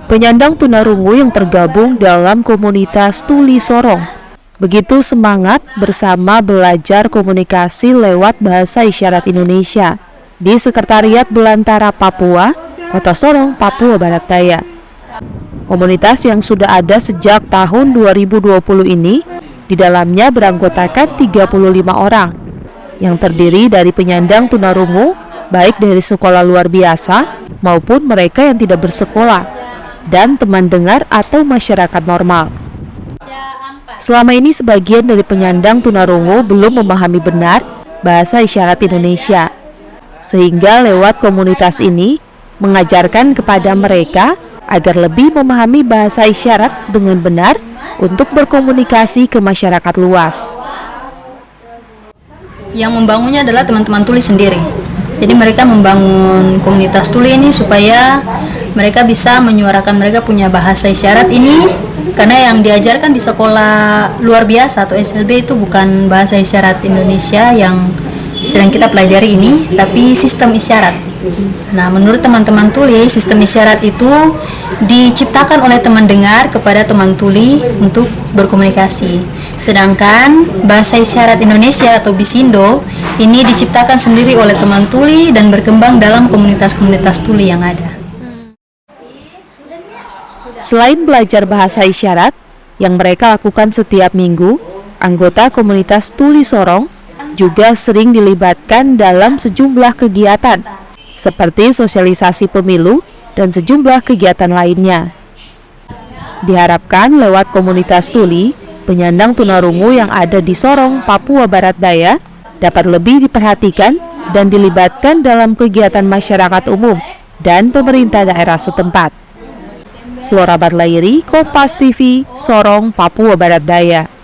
Penyandang tunarungu yang tergabung dalam komunitas Tuli Sorong begitu semangat bersama belajar komunikasi lewat bahasa isyarat Indonesia di Sekretariat Belantara Papua, Kota Sorong, Papua Barat Daya. Komunitas yang sudah ada sejak tahun 2020 ini di dalamnya beranggotakan 35 orang yang terdiri dari penyandang tunarungu baik dari sekolah luar biasa maupun mereka yang tidak bersekolah dan teman dengar atau masyarakat normal. Selama ini sebagian dari penyandang tunarungu belum memahami benar bahasa isyarat Indonesia, sehingga lewat komunitas ini mengajarkan kepada mereka agar lebih memahami bahasa isyarat dengan benar untuk berkomunikasi ke masyarakat luas. Yang membangunnya adalah teman-teman tuli sendiri. Jadi mereka membangun komunitas tuli ini supaya mereka bisa menyuarakan mereka punya bahasa isyarat ini, karena yang diajarkan di sekolah luar biasa atau SLB itu bukan bahasa isyarat Indonesia yang sedang kita pelajari ini, tapi sistem isyarat. Nah, menurut teman-teman tuli, sistem isyarat itu diciptakan oleh teman dengar kepada teman tuli untuk berkomunikasi. Sedangkan bahasa isyarat Indonesia atau Bisindo ini diciptakan sendiri oleh teman tuli dan berkembang dalam komunitas-komunitas tuli yang ada. Selain belajar bahasa isyarat yang mereka lakukan setiap minggu, anggota komunitas Tuli Sorong juga sering dilibatkan dalam sejumlah kegiatan seperti sosialisasi pemilu dan sejumlah kegiatan lainnya. Diharapkan lewat komunitas tuli, penyandang tunarungu yang ada di Sorong, Papua Barat Daya dapat lebih diperhatikan dan dilibatkan dalam kegiatan masyarakat umum dan pemerintah daerah setempat. Flora Barlairi, Kompas TV, Sorong, Papua Barat Daya.